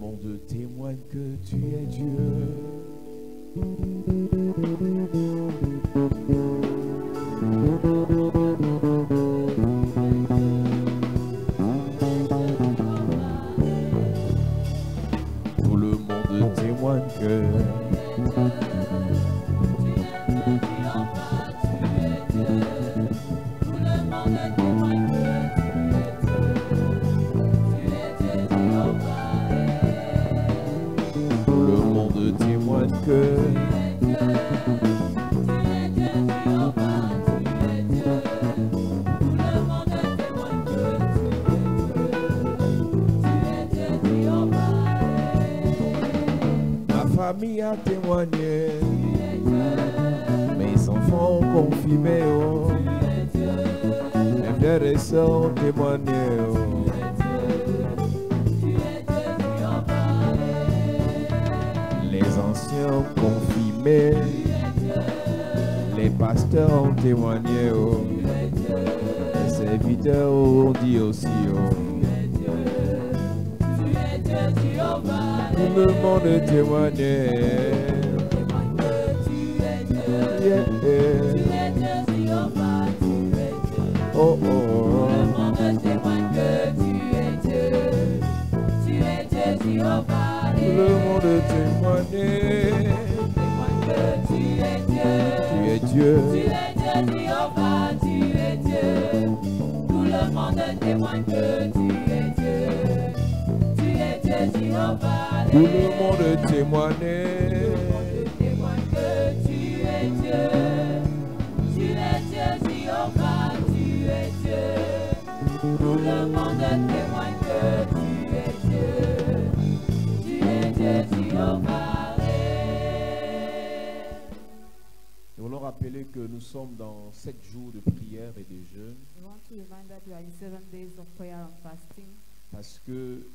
monde témoigne que tu es Dieu. Tout le monde témoigne que ma famille a témoigné, mes enfants ont confirmé, oh. Mes frères et sœurs ont témoigné, oh. Les anciens ont confirmé, les pasteurs ont témoigné, oh. Les serviteurs ont dit aussi, oh. Tout le monde témoignait. Yeah, yeah. Oh, oh, oh. Tout le monde témoignait. Tu es Dieu. Tout le monde témoigne que tu es Dieu. Tu es Dieu, Jéhovah. Tout le monde témoignait. Que tu es Dieu. Tu es Dieu, Jéhovah. Tu es Dieu. Tout le monde témoigne que tu es Dieu. Tu es Dieu, Jéhovah. Nous voulons rappeler que nous sommes dans 7 jours de prière et de jeûne We want to remind that we are in 7 days of prayer and fasting. parce que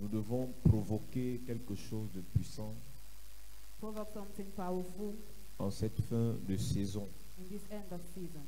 nous devons provoquer quelque chose de puissant Provoke something powerful en cette fin de saison. in this end of season.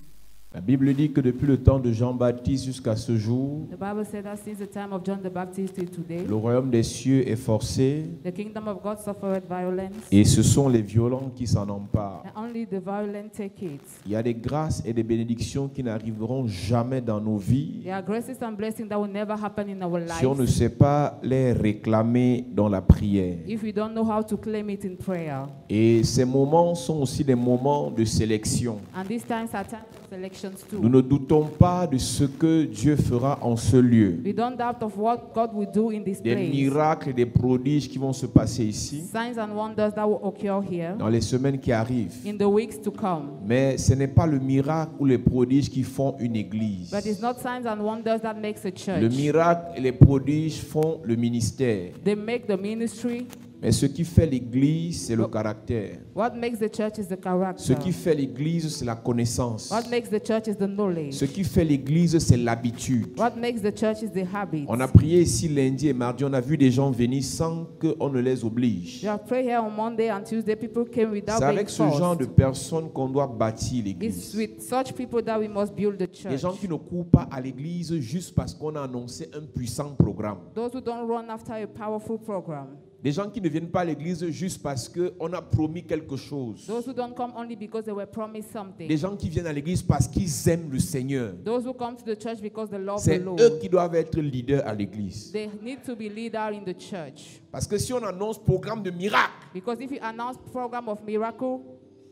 La Bible dit que depuis le temps de Jean-Baptiste jusqu'à ce jour, The Bible said that since the time of John the Baptist till today, le royaume des cieux est forcé the kingdom of God suffered violence, et ce sont les violents qui s'en emparent. and only the violent take it. Il y a des grâces et des bénédictions qui n'arriveront jamais dans nos vies There are graces and blessings that will never happen in our si on ne lives sait pas les réclamer dans la prière. if we don't know how to claim it in prayer. Et ces moments sont aussi des moments de sélection. And these times are times of selections Nous too. ne doutons pas de ce que Dieu fera en ce lieu. We don't doubt of what God will do in this Des place. miracles et des prodiges qui vont se passer ici Signs and wonders that will occur here dans les semaines qui arrivent. in the weeks to come. Mais ce n'est pas le miracle ou les prodiges qui font une église. But it's not signs and wonders that makes a Le church. miracle et les prodiges font le ministère. They make the ministry. Mais ce qui fait l'église, c'est le caractère. What makes the church is the Ce character. qui fait l'église, c'est la connaissance. What makes the church is the knowledge. Ce qui fait l'église, c'est l'habitude. What makes the church is the habit. On a prié ici lundi et mardi, on a vu des gens venir sans qu'on ne les oblige. You have prayed here on Monday and Tuesday. People came without C'est being avec ce genre de forced. personnes qu'on doit bâtir It's l'église. with such people that we must build the Des church. gens qui ne courent pas à l'église juste parce qu'on a annoncé un puissant programme. Those who don't run after a powerful program. Des gens qui ne viennent pas à l'église juste parce qu'on a promis quelque chose. Those who don't come only because they were promised something. Des gens qui viennent à l'église parce qu'ils aiment le Seigneur. Those who come to the church because they love C'est the eux Lord. qui doivent être leaders à l'église. They need to be leader in the church. Parce que si on annonce programme de miracle, Because if you announce program of miracle,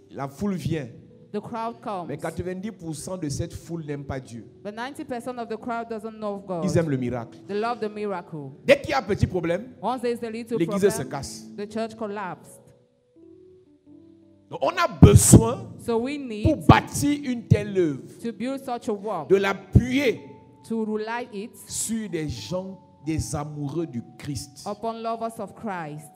la foule vient. the crowd comes. Mais 90% de cette foule n'aime pas Dieu. But 90% of the crowd doesn't know of God. Ils aiment le miracle. They love the miracle. Dès qu'il y a un petit problème, Once there's a little l'église se problem, casse. the church collapsed. Donc, on a besoin, So we pour need bâtir une telle œuvre, to build such a wall, de l'appuyer to rely it sur des gens, des amoureux du Christ. upon lovers of Christ.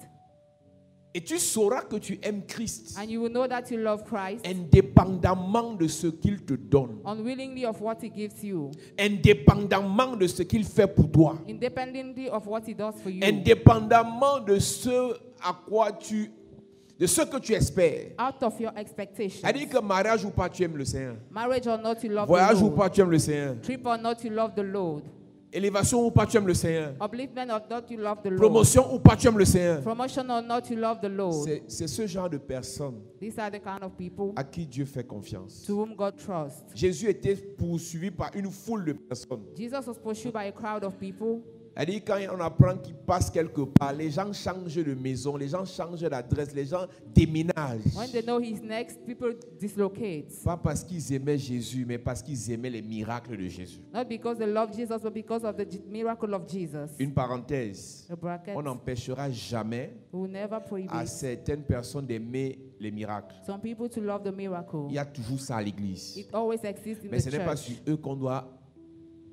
Et tu sauras que tu aimes Christ And you will know that you love Christ indépendamment de ce qu'il te donne, unwillingly of what he gives you, indépendamment de ce qu'il fait pour toi, independently of what he does for you, indépendamment de ce à quoi de ce que tu espères. out of your expectations. C'est-à-dire que mariage ou pas, tu aimes le Seigneur. Marriage or not, you love Voyage the ou Lord. pas, tu aimes le Seigneur. Trip or not, you love the Lord. Élévation ou pas tu aimes le Seigneur. Upliftment or not, you love the Lord. Promotion ou pas tu aimes le Seigneur. Promotion or not, you love the Lord. C'est ce genre de personnes These are the kind of people à qui Dieu fait confiance. to whom God trusts. Jésus était poursuivi par une foule de personnes. Jesus was pursued by a crowd of people. C'est-à-dire quand on apprend qu'il passe quelque part, les gens changent de maison, les gens changent d'adresse, les gens déménagent. When they know he's next, people dislocate. Pas parce qu'ils aimaient Jésus, mais parce qu'ils aimaient les miracles de Jésus. Not because they love Jesus, but because of the miracle of Jesus. Une parenthèse, A bracket. on n'empêchera jamais We will never à prohibit certaines personnes d'aimer les miracles. some people to love the miracle. Il y a toujours ça à l'église. It always exists in Mais the ce n'est pas church. sur eux qu'on doit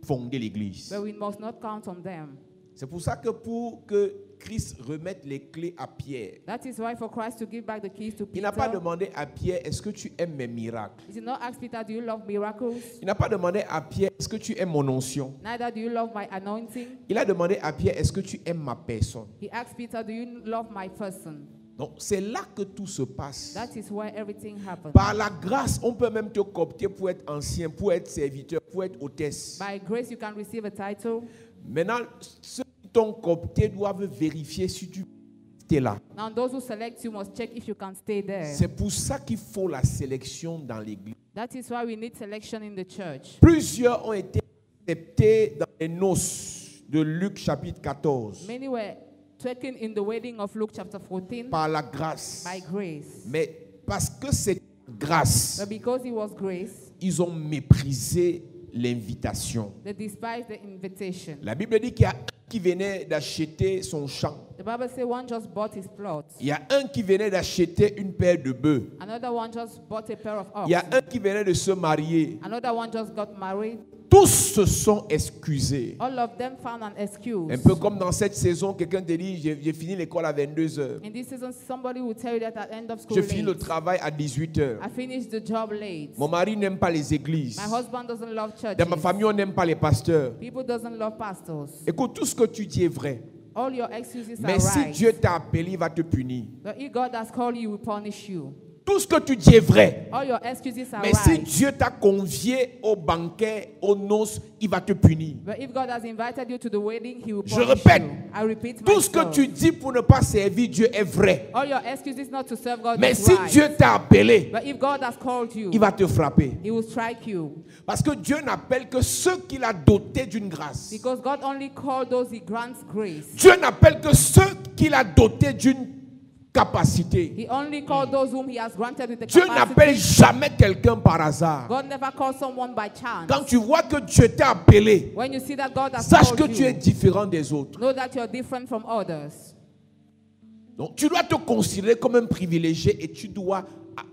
fonder l'église. But we must not count on them. C'est pour ça que pour que Christ remette les clés à Pierre, That is why for Christ to give back the keys to il n'a pas Peter, demandé à Pierre, est-ce que tu aimes mes miracles? he did not ask Peter, do you love miracles? Il n'a pas demandé à Pierre, est-ce que tu aimes mon onction? Neither do you love my anointing. Il a demandé à Pierre, est-ce que tu aimes ma personne? He asked Peter, do you love my person? Donc c'est là que tout se passe. That is where everything happens. Par la grâce, on peut même te coopter pour être ancien, pour être serviteur, pour être hôtesse. By grace, you can receive a title. Maintenant, ceux qui t'ont coopté doivent vérifier si tu es là. Now, those who select you must check if you can stay there. C'est pour ça qu'il faut la sélection dans l'église. That is why we need selection in the church. Plusieurs ont été acceptés dans les noces de Luc chapitre 14 Many were taken in the wedding of Luke chapter 14 par la grâce. by grace. Mais parce que c'est grâce, But because it was grace, ils ont méprisé l'invitation. they despised the invitation. La Bible dit qu'il y a un qui venait d'acheter son champ. The Bible says one just bought his plot. Il y a un qui venait d'acheter une paire de bœufs. Another one just bought a pair of Il y a oxen. un qui venait de se marier. Another one just got married. Tous se sont excusés. All of them found an excuse. Un peu comme dans cette saison, quelqu'un te dit, j'ai fini l'école à 22h. In this season, somebody will tell you that at the end of school, Je finis le late. travail à 18h. I finished the job late. Mon mari n'aime pas les églises. My husband doesn't love churches. Dans ma famille, on n'aime pas les pasteurs. People doesn't love pastors. Écoute, tout ce que tu dis est vrai. All your excuses Mais are si right. Dieu t'a appelé, il va te punir. But if God has called you, he will punish you. Tout ce que tu dis est vrai. All your excuses are Mais si right. Dieu t'a convié au banquet, aux noces, il va te punir. But if God has invited you to the wedding, he will Je punish répète, you. I repeat tout ce que myself. tu dis pour ne pas servir Dieu est vrai. All your excuses not to serve God Mais is si right. Dieu t'a appelé, But if God has called you, il va te frapper. he will strike you. Parce que Dieu n'appelle que ceux qu'il a dotés d'une grâce. Because God only called those he grants grace. Dieu n'appelle que ceux qu'il a dotés d'une capacité. He only called those whom he has granted with the Dieu capacity. n'appelle jamais quelqu'un par hasard. God never calls someone by chance. Quand tu vois que Dieu t'a appelé, When you see that God has sache que called tu es you, différent des autres. know that you're different from others. Donc tu dois te considérer comme un privilégié et tu dois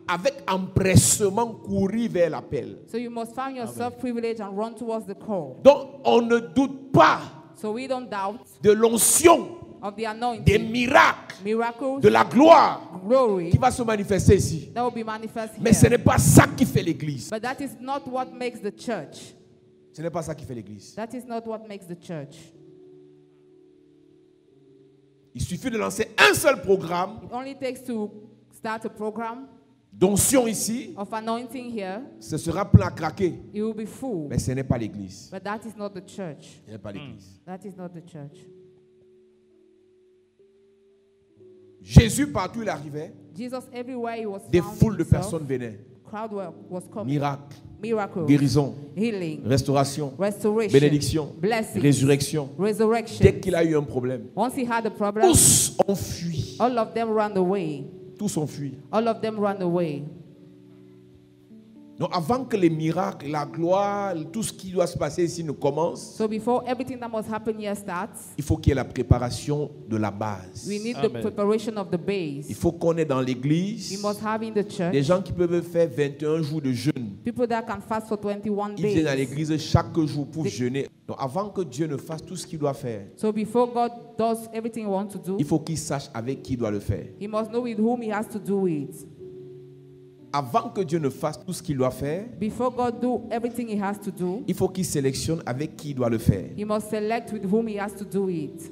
avec empressement courir vers l'appel. So you must find yourself privileged and run towards the call. Donc on ne doute pas So we don't doubt de l'onction, of the des anointing, miracles, miracles, de la gloire glory qui va se manifester ici. that will be manifest Mais ce here. n'est pas ça qui fait l'église. But that is not what makes the church. Ce n'est pas ça qui fait l'église. That is not what makes the church. Il suffit de lancer un seul programme It only takes to start a program d'onction ici, of anointing here. ce sera plein à craquer. It will be full. Mais ce n'est pas l'église. But that is not the church. Ce n'est pas l'église. That is not the church. Jésus, partout où il arrivait, Jesus, everywhere he was des found foules de himself, personnes venaient. crowd was coming. Miracles, Miracles, guérison, healing, restauration, restoration, bénédiction, blessing, résurrection. resurrection. Dès qu'il a eu un problème, Once he had a problem, tous ont fui. all of them ran away. Tous ont fui. All of them ran away. Donc avant que les miracles, la gloire, tout ce qui doit se passer ici ne commence, So before everything that must happen here starts, il faut qu'il y ait la préparation de la base. we need the preparation of the Il base. faut qu'on ait dans We l'église must have in the des church gens qui peuvent faire 21 jours de jeûne. people that can fast for 21 Ils viennent à days. l'église chaque jour pour jeûner. Donc avant que Dieu ne fasse tout ce qu'il doit faire, So before God does everything he wants to do, il faut qu'il sache avec qui il doit le faire. he must know with whom he has to do it. Avant que Dieu ne fasse tout ce qu'il doit faire, Before God do everything he has to do, il faut qu'il sélectionne avec qui il doit le faire. he must select with whom he has to do it.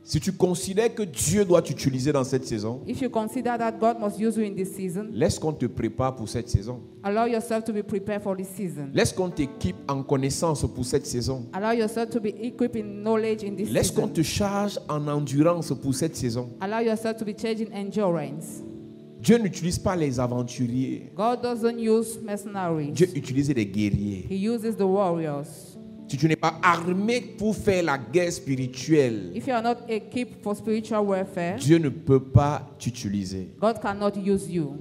Si tu considères que Dieu doit t'utiliser dans cette saison, if you consider that God must use you in this season, laisse qu'on te prépare pour cette saison. allow yourself to be prepared for this season. Laisse qu'on t'équipe en connaissance pour cette saison. Allow yourself to be equipped in knowledge in this Laisse qu'on season. te charge en endurance pour cette saison. Allow yourself to be charged in endurance. Dieu n'utilise pas les aventuriers. God doesn't use mercenaries. Dieu utilise des guerriers. He uses the warriors. Si tu n'es pas armé pour faire la guerre spirituelle, If you are not equipped for spiritual warfare, Dieu ne peut pas t'utiliser. God cannot use you.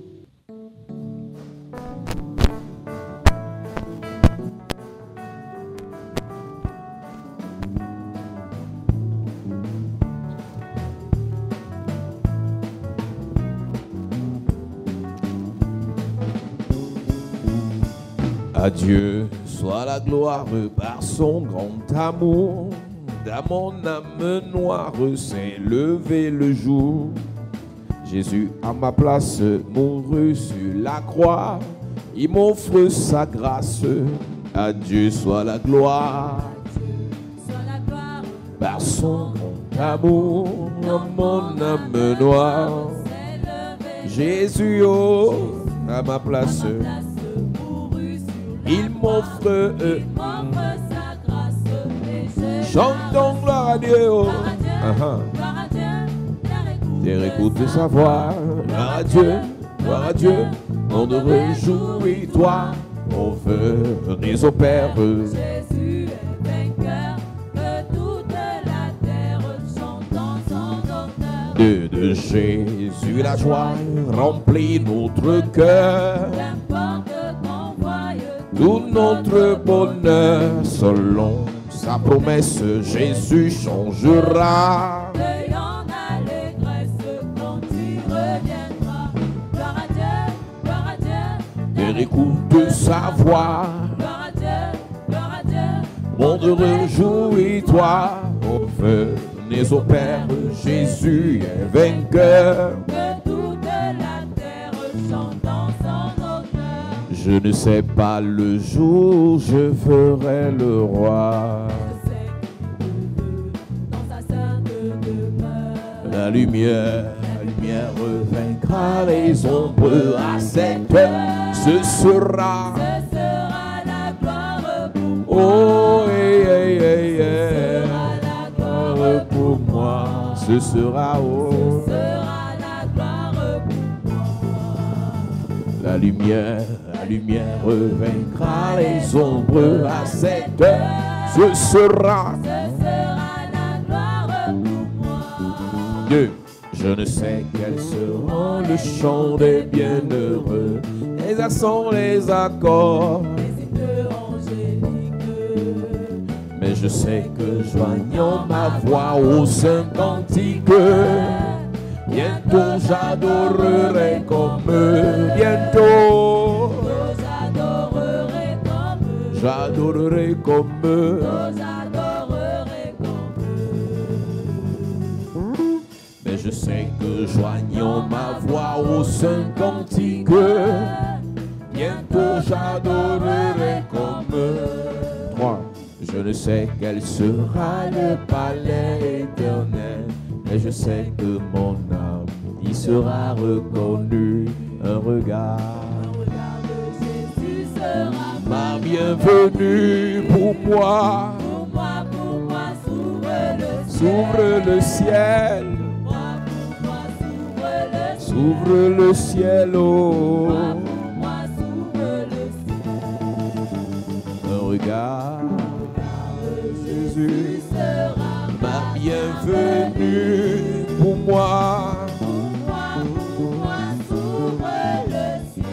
À Dieu soit la gloire par son grand amour. Dans mon âme noire s'est levé le jour. Jésus à ma place mourut sur la croix. Il m'offre sa grâce. À Dieu soit la gloire par son grand amour. Dans mon âme noire, Jésus à ma place. Il m'offre sa grâce. chantons gloire à Dieu. Terre écoute sa voix. Gloire à Dieu, monde réjouis-toi. On venez au Père. Jésus est vainqueur, que toute la terre chante en son honneur. De Jésus la joie remplit notre cœur. Qu'importe qu'on voie Tout notre bonheur, selon sa promesse, Jésus changera. cueillant allégresse quand il reviendra. Gloire à Dieu, Terre écoute sa voix. gloire à Dieu, Monde réjouis-toi. Oh, venez au Père, Jésus est vainqueur. que toute la terre chante en son honneur. Je ne sais pas le jour, je ferai le roi. Je sais qu'il veut dans sa sainte demeure. La lumière vaincra les ombres à cette heure. Ce sera, Ce sera la gloire pour moi. oh, Ce sera la gloire pour moi. Ce sera, oh, sera la gloire pour moi. la lumière vaincra les ombres à cette heure. Ce sera, Ce sera la gloire pour moi. Dieu. Je ne sais quel sera le chant des bienheureux, les accents, les accords. Les hymnes angéliques. Mais je sais que joignant ma voix au saint cantique, bientôt j'adorerai comme eux. Bientôt J'adorerai comme eux. j'adorerai comme eux. J'adorerai comme eux. Mais je sais que joignant ma voix au saint cantique, bientôt j'adorerai comme eux. 3. Je ne sais quel sera le palais éternel, mais je sais que mon âme y sera reconnue. Un regard, Regard de Jésus sera ma bienvenue pour moi. pour moi, S'ouvre le ciel, Pour moi, s'ouvre le ciel. s'ouvre le ciel, oh. Pour moi, s'ouvre le ciel. Un regard, Jésus sera ma bienvenue pour moi. pour moi, s'ouvre le ciel.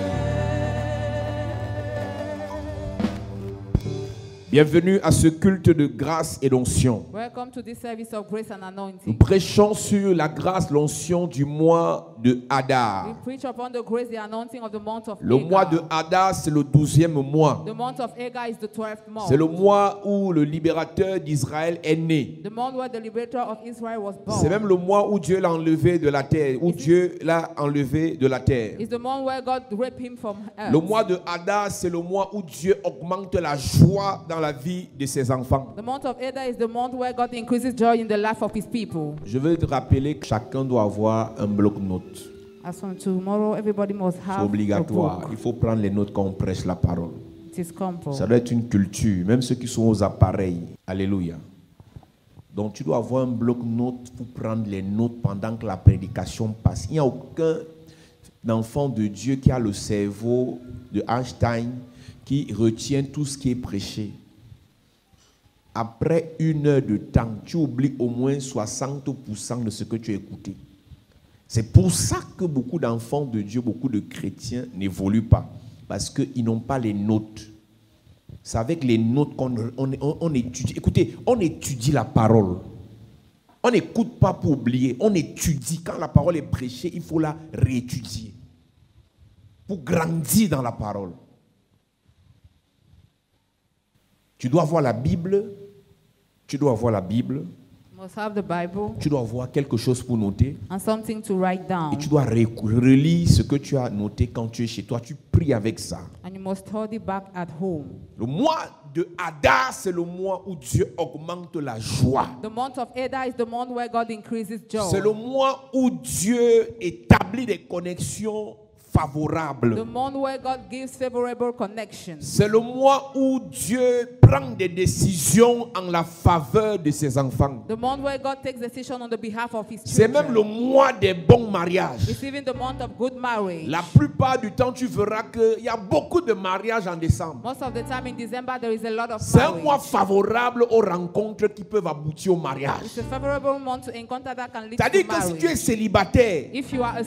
Bienvenue à ce culte de grâce et d'onction. Welcome to this service of grace and Nous anointing. prêchons sur la grâce, l'onction du mois de We Hadar. preach upon the grace, the anointing of the month of Le mois de Agar. Hadar, c'est le 12e mois. The month of Agar is the 12th month. C'est le mois où le libérateur d'Israël est né. The month where the liberator of Israel was born. C'est même le mois où Dieu l'a enlevé de la terre, où Dieu l'a enlevé de la terre. It's the month where God raped him from earth. Le mois de Hadar, c'est le mois où Dieu augmente la joie dans la la vie de ses enfants. The month of Adar is the month where God increases joy in the life of His people. Je veux te rappeler que chacun doit avoir un bloc-notes. As from tomorrow, everybody must C'est have obligatoire. a book. Il faut prendre les notes quand on prêche la parole. It is compulsory. Ça doit être une culture, même ceux qui sont aux appareils. Alléluia. Donc tu dois avoir un bloc-notes pour prendre les notes pendant que la prédication passe. Il n'y a aucun enfant de Dieu qui a le cerveau de Einstein qui retient tout ce qui est prêché. Après 1 heure de temps, tu oublies au moins 60% de ce que tu as écouté. C'est pour ça que beaucoup d'enfants de Dieu, beaucoup de chrétiens n'évoluent pas. Parce qu'ils n'ont pas les notes. C'est avec les notes qu'on étudie. Écoutez, on étudie la parole. On n'écoute pas pour oublier. On étudie. Quand la parole est prêchée, il faut la réétudier. Pour grandir dans la parole. Tu dois avoir la Bible. Tu dois avoir la Bible. You must have the Bible Tu dois avoir quelque chose pour noter. and something to write down. Et tu dois relire ce que tu as noté quand tu es chez toi. Tu pries avec ça. And you must study back at home. Le mois de Adar, c'est le mois où Dieu augmente la joie. The month of Adar is the month where God increases joy. C'est le mois où Dieu établit des connexions favorables. The month where God gives favorable connections. C'est le mois où Dieu prend des décisions en la faveur de ses enfants. The month where God takes decision on the behalf of His C'est même le children. mois des bons mariages. It's even the month of good marriage. La plupart du temps, tu verras qu'il y a beaucoup de mariages en décembre. Most of the time in December there is a lot of C'est un mois marriage. favorable aux rencontres qui peuvent aboutir au mariage. It's a favorable month to encounter that can lead C'est-à-dire to que si tu es marriage. célibataire, If you are a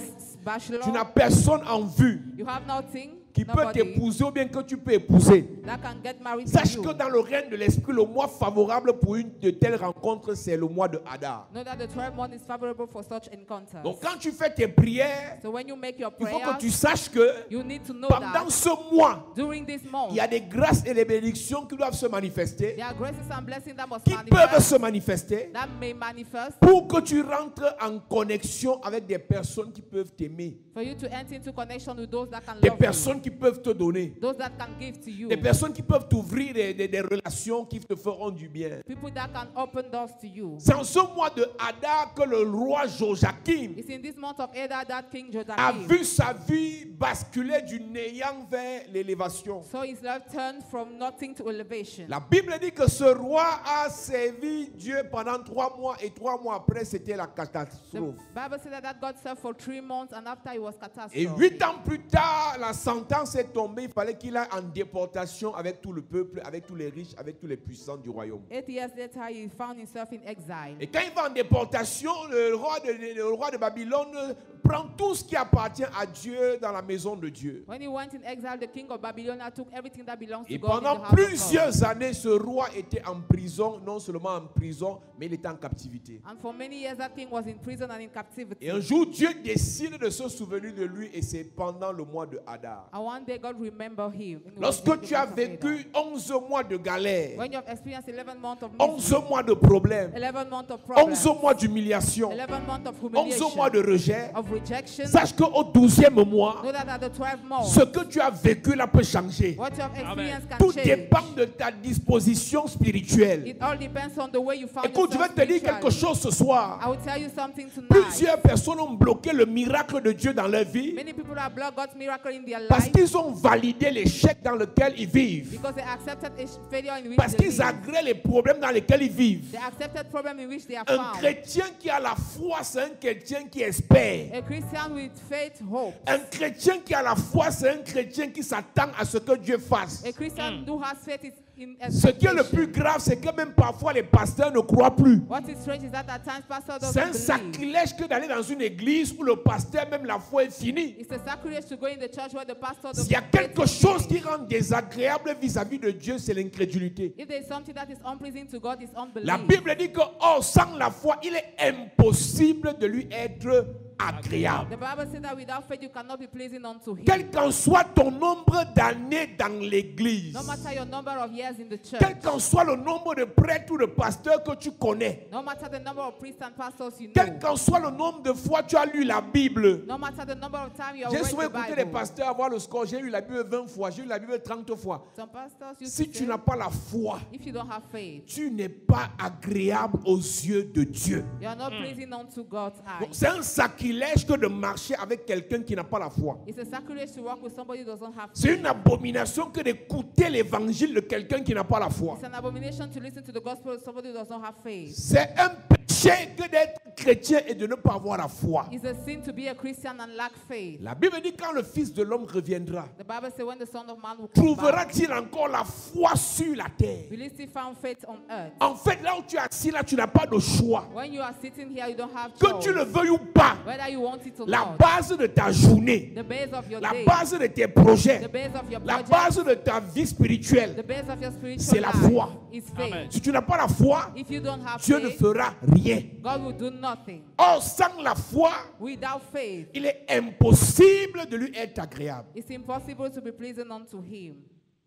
bachelor, tu n'as personne en vue you have nothing, qui peut nobody t'épouser ou bien que tu peux épouser. that can get married Sache to que you. dans le règne de l'esprit, le mois favorable pour une de telles rencontres, c'est le mois de Adar. Know that the 12th month is favorable for such encounters. Donc quand tu fais tes prières, So when you make your il faut prayers, que tu saches que you need to know pendant that ce mois, during this month, il y a des grâces et des bénédictions qui doivent se manifester, there are graces and blessings that must qui peuvent manifest, se manifester that may manifest, pour que tu rentres en connexion avec des personnes qui peuvent t'aimer, for you to enter into connection with those that can des love personnes qui peuvent te donner, you, those that can give to you, des personnes qui peuvent t'ouvrir des relations qui te feront du bien. people that can open doors to you. C'est en ce mois de Adar que le roi Joachim It's in this month of Adar that King a Joachim vu sa vie basculer du néant vers l'élévation. saw his life turned from nothing to elevation. La Bible dit que ce roi a servi Dieu pendant 3 mois et 3 mois après c'était la The catastrophe. Bible said that God served for 3 months and after it was Et catastrophe. 8 ans plus tard, la sentence est tombée. Il fallait qu'il aille en déportation avec tout le peuple, avec tous les riches, avec tous les puissants du royaume. 8 years later, he found himself in exile. Et quand il va en déportation, le roi de Babylone prend tout ce qui appartient à Dieu dans la maison de Dieu. When he went in exile, the king of Babylon took everything that belongs to Et God in the pendant house of God. plusieurs années, ce roi était en prison, non seulement en prison, mais il était en captivité. And for many years, that king was in prison and in captivity. Et un jour, Dieu décide de se souvenir de lui et c'est pendant le mois de Adar. And one day, God remembered him. in the Lorsque tu as month of Adar. vécu 11 mois de galère, When you have experienced 11 months of 11 misery, mois de problèmes, 11 months of problems, 11 mois d'humiliation, 11 months of 11 humiliation, mois de rejet, of rejection, sache qu'au 12e mois, know that at the 12th month, ce que tu as vécu là peut changer. what you have experienced can Tout change. dépend de ta disposition spirituelle. It all depends on the way you found Écoute, je vais yourself te dire quelque spiritually. chose ce soir. I will tell you something tonight. Plusieurs personnes ont bloqué le miracle de Dieu dans leur vie Many people have blocked God's miracle in their parce life qu'ils ont validé l'échec dans lequel ils vivent. because they accepted a failure in which Parce they qu'ils live. agréent les problèmes dans lesquels ils vivent. They accepted problem in which they are Un found. chrétien qui a la foi, c'est un chrétien qui espère. A Christian with faith, hope. Un chrétien qui a la foi, c'est un chrétien qui s'attend à ce que Dieu fasse. A Christian who has faith is in Ce qui est le plus expectation. grave, c'est que même parfois les pasteurs ne croient plus. What is strange is that at times pastors C'est un don't believe. sacrilège que d'aller dans une église où le pasteur, même la foi est finie. It's a sacrilege to go in the church where the pastor S'il y a quelque chose qui rend désagréable vis-à-vis de Dieu, c'est l'incrédulité. If there is something that is unpleasing to God, it's unbelief. La Bible dit que, oh, sans la foi, il est impossible de lui être agréable. The Bible says that without faith you cannot be pleasing unto him. Quel qu'en soit ton nombre d'années dans l'église, No matter your number of years in the church, quel qu'en soit le nombre de prêtres ou de pasteurs que tu connais, no matter the number of priests and pastors you quel know, qu'en soit le nombre de fois tu as lu la Bible. no matter the number of times you have J'ai read souvent the écouté les Bible. pasteurs avoir le score. J'ai lu la Bible 20 fois, j'ai lu la Bible 30 fois. Some pastors used Si to tu say, n'as pas la foi, if you don't have faith, tu n'es pas agréable aux yeux de Dieu. you are not pleasing unto God's Donc, eyes. c'est un sacrilège que de marcher avec quelqu'un qui n'a pas la foi. It's a sacrilege to walk with somebody who doesn't have C'est faith. une abomination que d'écouter l'évangile de quelqu'un qui n'a pas la foi. It's an abomination to listen to the gospel of somebody who does not have faith. C'est un péché que d'être chrétien et de ne pas avoir la foi. It's a sin to be a Christian and lack faith. La Bible dit quand le Fils de l'homme reviendra, The Bible says when the Son of Man will come back, trouvera-t-il encore la foi sur la terre? will he still find faith on earth? En fait, là où tu es assis, là, tu n'as pas de choix. When you are sitting here, you don't have Que choice. tu le veuilles ou pas, Whether you want it or la not, base de ta journée, the base of your la day, base de tes projets, the base of your la budget, base de ta vie the spirituelle, base of your spiritual c'est la life foi. is faith. Amen. Si tu n'as pas la foi, If you don't have Dieu ne faith, fera rien. God will do nothing. Or, sans la foi, Without faith, il est impossible de lui être agréable. it's impossible to be pleasing unto him.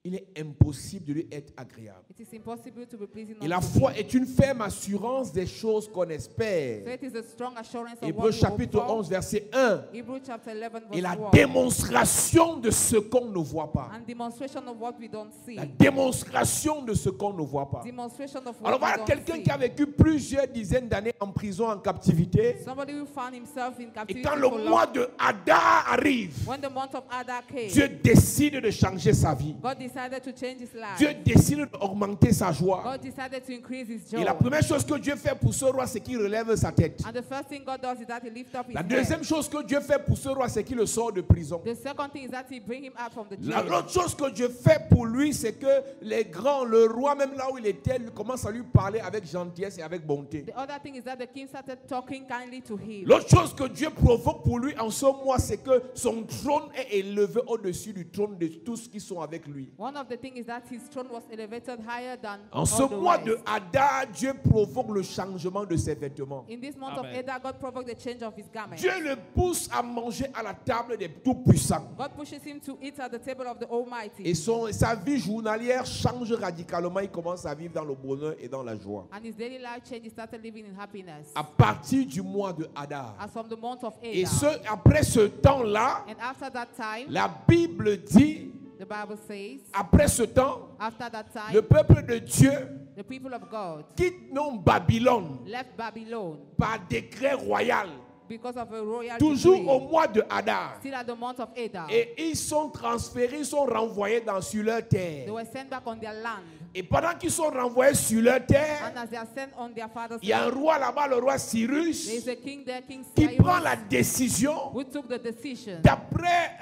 Il est impossible de lui être agréable. It is impossible to be pleasing Et la unto foi him. est une ferme assurance des choses qu'on espère. Faith is a strong assurance of Hébreux what we hope chapitre for. 11, verset 1. Hebrews chapter 11 Et verse la 1. démonstration de ce qu'on ne voit pas. And demonstration of what we don't see. La démonstration de ce qu'on ne voit pas. Demonstration of what Alors we voilà don't quelqu'un see. qui a vécu plusieurs dizaines d'années en prison, en captivité. Somebody who found himself in Et captivity quand le for mois long. de Hadar arrive, When the month of Adar came, Dieu décide de changer sa vie. God decided to change his life. Dieu décide d'augmenter sa joie. God decided to increase his joy. Et la première chose que Dieu fait pour ce roi, c'est qu'il relève sa tête. And the first thing God does is that he lifts up his La head. deuxième chose que Dieu fait pour ce roi, c'est qu'il le sort de prison. The second thing is that he brings him out from the La- jail. L'autre chose que Dieu fait pour lui, c'est que les grands, le roi, même là où il était, lui commence à lui parler avec gentillesse et avec bonté. The other thing is that the king started talking kindly to him. L'autre chose que Dieu provoque pour lui en ce mois, c'est que son trône est élevé au-dessus du trône de tous qui sont avec lui. One of the things is that his throne was elevated higher than En ce all the mois rest. de Hadar, Dieu provoque le changement de ses vêtements. In this month Amen. of Adar, God provoked the change of his garment. Dieu le pousse à manger à la table des tout-puissants. God pushes him to eat at the table of the Almighty. Et sa vie journalière change radicalement. Il commence à vivre dans le bonheur et dans la joie. And his daily life changed. He started living in happiness. À partir du mois de Hadar. As from the month of Et Adar. après ce temps-là, And after that time, la Bible dit, the Bible says, après ce temps, after that le time, peuple de Dieu the people of God quitte non Babylone left Babylon par décret royal, because of a royal toujours decree. au mois de Hadar. Still at the month of Adar. Et ils sont transférés, ils sont renvoyés sur leur terre. They were sent back on their land. Et pendant qu'ils sont renvoyés sur leur terre, And as they are sent on their father's il y a un land, roi là-bas, le roi there is Cyrus, a king there, King qui prend Cyrus, la décision, who took the decision, d'après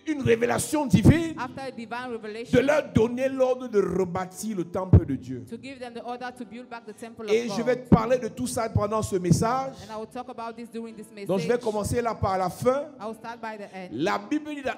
une révélation divine, after a divine de revelation, leur donner l'ordre de rebâtir le temple de Dieu. to give them the order to build back the temple Et of je vais God. te parler de tout ça pendant ce message. And I will talk about this during this Donc je vais message. commencer là par la fin. I will start by the end. La Bible dit dans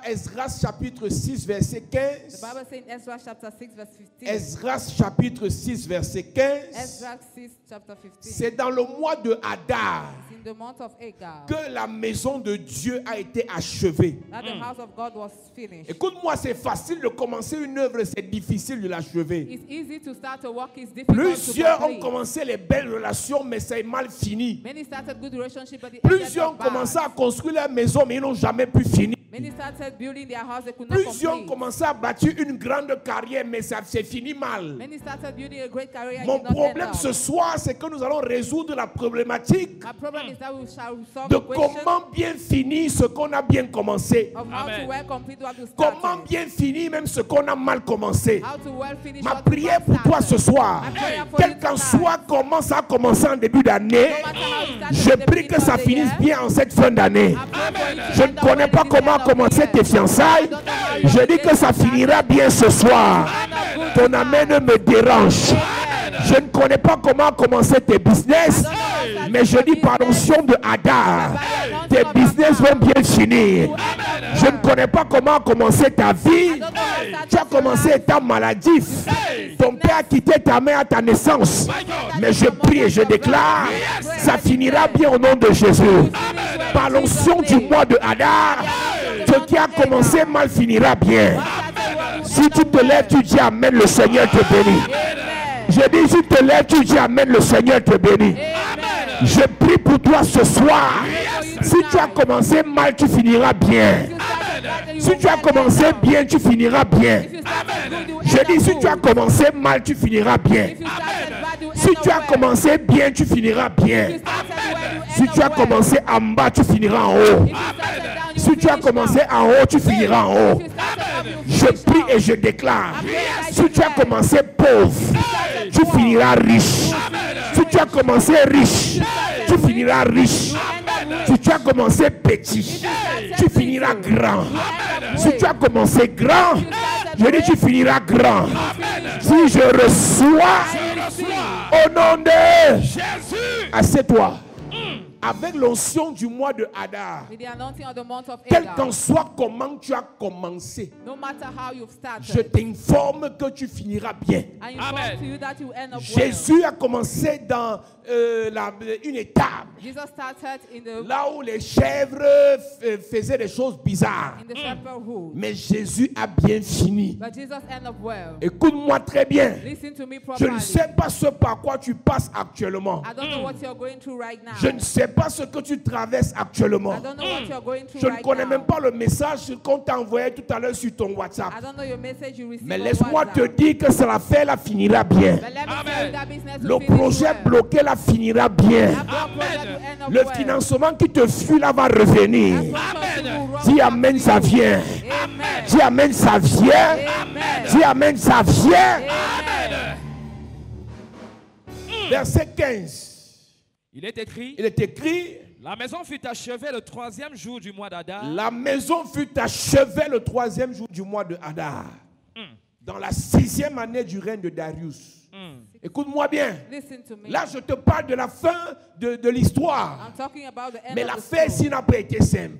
Esdras chapitre 6 verset The 15. Bible says in Ezra chapter 6 verse 15. Esdras chapitre 6 verset 15. Ezra 6 chapter 15. C'est dans le mois de Hadar It's in the month of Adar que la maison de Dieu a été achevée. that the house of God was finished. Écoute-moi, c'est facile de commencer une œuvre, c'est difficile de l'achever. It's easy to start a work, it's difficult Plusieurs to ont complete. commencé les belles relations, mais c'est mal fini. Many started good relationship, but the Plusieurs ont ended up commencé bad. à construire leur maison, mais ils n'ont jamais pu finir. Many started building their house, they could not Plusieurs ont complete. commencé à bâtir une grande carrière, mais ça s'est fini mal. Many started building a great career and Mon did not end problème up. ce soir, c'est que nous allons résoudre la problématique My problem is that we shall solve de the question comment bien finir ce qu'on a bien commencé. of how Amen. to well complete what we Comment started. bien finir même ce qu'on a mal commencé. How to well finish Ma what we prière pour toi ce started. soir, My prayer for quel you qu'en tonight. soit comment ça a commencé en début d'année, No matter how it started je at the prie que beginning ça of the finisse year, bien en cette fin d'année. I pray for you to Je end ne up connais well pas in this comment end of the commencer year. tes fiançailles. I don't know how your Je dis que ça relationship finira bien ce soir. started. Ton amen me dérange. Je ne connais pas comment commencer tes business, mais je dis par l'onction de Hadar, tes business vont bien finir. Je ne connais pas comment commencer ta vie. Tu as commencé étant maladif. Ton père a quitté ta mère à ta naissance. Mais je prie et je déclare, ça finira bien au nom de Jésus. Par l'onction du mois de Hadar, ce qui a commencé mal finira bien. Si tu te lèves, tu dis Amen, le Seigneur te bénit. Je dis, si tu te lèves, tu dis Amen, le Seigneur te bénit. Je prie pour toi ce soir. Si tu as commencé mal, tu finiras bien. Si tu as commencé bien, tu finiras bien. Je dis, si tu as commencé mal, tu finiras bien. Si tu as commencé bien, tu finiras bien. Si tu as commencé en bas, tu finiras en haut. Si tu as commencé en haut, tu finiras en haut. Je prie et je déclare, si tu as commencé pauvre, tu finiras riche. Si tu as commencé riche, tu finiras riche. Si tu as commencé petit, tu finiras grand. Si tu as commencé grand, je dis tu finiras grand. Si je reçois au nom de Jésus, assieds-toi. Avec l'onction du mois de Hadar, quel qu'en soit comment tu as commencé, je t'informe que tu finiras bien. Jésus a commencé dans une étape là où les chèvres faisaient des choses bizarres. Mais Jésus a bien fini. Écoute-moi très bien. Je ne sais pas ce par quoi tu passes actuellement. Je ne sais pas ce que tu traverses actuellement. Je ne connais même pas le message qu'on t'a envoyé tout à l'heure sur ton WhatsApp. Mais laisse-moi te dire que ça la fait, la finira bien. Le projet bloqué, la finira bien. Le financement qui te fuit, là, va revenir. Dis Amen, ça vient. Dis Amen, ça vient. Dis Amen, ça vient. Verset 15. Il est écrit, la maison fut achevée le 3e jour du mois d'Adar. La maison fut achevée le 3e jour du mois de Hadar. Dans la 6e année du règne de Darius. Écoute-moi bien. Là, je te parle de la fin de l'histoire. Mais la fin ici n'a pas été simple.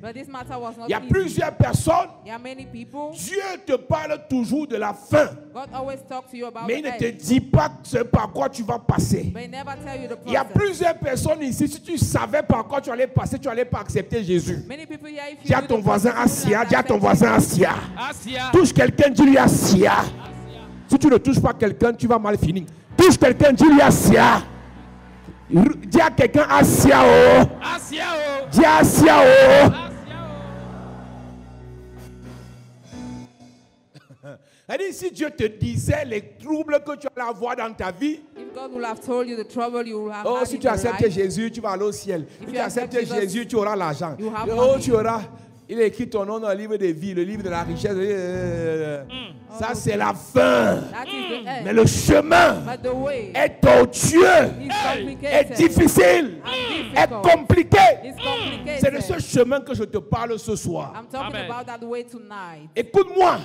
Il y a plusieurs personnes. Dieu te parle toujours de la fin. Mais il ne te dit pas ce par quoi tu vas passer. Il y a plusieurs personnes ici. Si tu savais par quoi tu allais passer, tu n'allais pas accepter Jésus. Dis à ton voisin Assia. Dis à ton voisin Assia. Touche quelqu'un, dis-lui Assia. Si tu ne touches pas quelqu'un, tu vas mal finir. Touche quelqu'un, dis-lui Assia. Dis à quelqu'un Assia. Dis Assia. C'est-à-dire, si Dieu te disait les troubles que tu allais avoir dans ta vie, si tu acceptes Jésus, tu vas aller au ciel. Si tu acceptes Jésus, tu auras l'argent. Tu auras. Il a écrit ton nom dans le livre de vie, le livre de la richesse. Ça, c'est la fin. Mais le chemin est tortueux, est difficile, est compliqué. C'est de ce chemin que je te parle ce soir. Écoute-moi.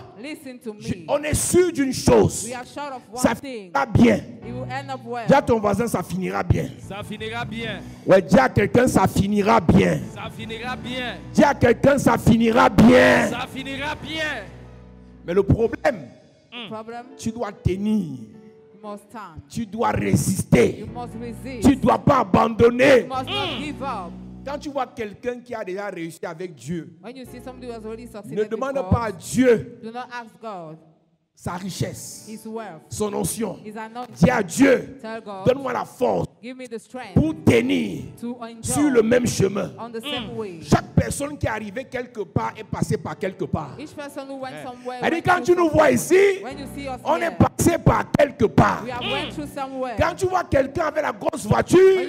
On est sûr d'une chose. Ça finira bien. Dis à ton voisin, ça finira bien. Ça finira bien. Ouais, dis à quelqu'un, ça finira bien. Ça finira bien. Dis à quelqu'un, ça finira bien. Ça finira bien. Mais le problème, tu dois tenir. Tu dois résister. Tu ne dois pas abandonner. Quand tu vois quelqu'un qui a déjà réussi avec Dieu, ne demande pas à Dieu sa richesse, son onction. Dis à Dieu, donne-moi la force pour tenir sur le même chemin. Chaque personne qui est arrivée quelque part est passée par quelque part. Et quand tu nous vois ici, on est passé par quelque part. Quand tu vois quelqu'un avec la grosse voiture,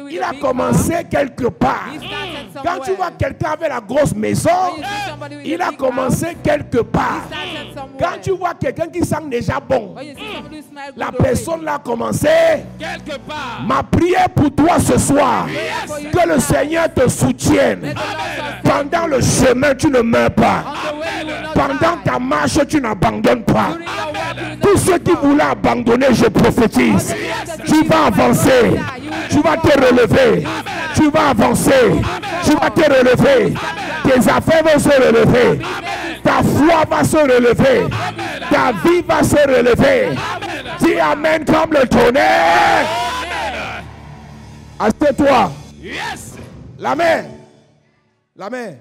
il a commencé quelque part. Quand tu vois quelqu'un avec la grosse maison, il a commencé quelque part. Quand tu vois quelqu'un qui sent déjà bon, la personne l'a commencé quelque part. Ma prière pour toi ce soir, que le Seigneur te soutienne. Pendant le chemin, tu ne meurs pas. Pendant die. ta marche, tu n'abandonnes pas. During your walk, you will not Tous ceux give qui up. voulaient abandonner, je prophétise. Tu vas avancer. Tu vas te relever. Tu vas avancer. Tu vas te relever. Tes affaires vont se relever. Ta foi va se relever. Ta vie va se relever. Dis amen comme le tonnerre. Assieds-toi. Yes. La main. La main.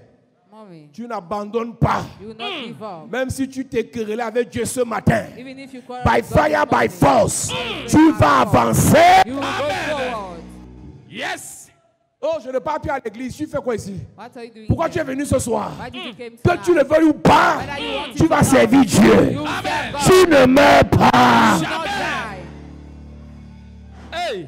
Mommy, Tu n'abandonnes pas. you will not give up. Même si tu t'es querellé avec Dieu ce matin. Even if you quarrel By with God fire, this by morning, force. Tu vas avancer. you will go forward. Yes. Oh, je ne pars plus à l'église. Tu fais quoi ici? What are you doing Pourquoi here? tu es venu ce soir? Why did you came Que tu le tonight? veuilles ou pas, Whether you want tu it vas or not, servir Dieu. you will serve God. Tu ne meurs pas. You will not die. Hey.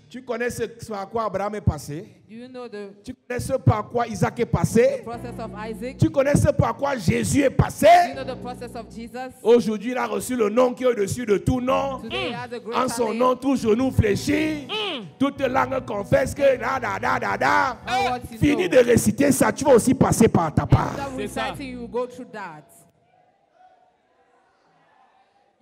Tu connais ce par quoi Abraham est passé? Do you know the Tu connais ce par quoi Isaac est passé? process of Isaac? Tu connais ce par quoi Jésus est Do you passé? know the process of Jesus? Aujourd'hui, il a reçu le nom qui est au-dessus de tout nom. Today he has a En greater son name. nom, tout genou fléchit. Toute langue confesse que da da da da da. All what you Fini know. de réciter ça, tu vas aussi passer par ta part. After C'est ça. reciting, you will go through that.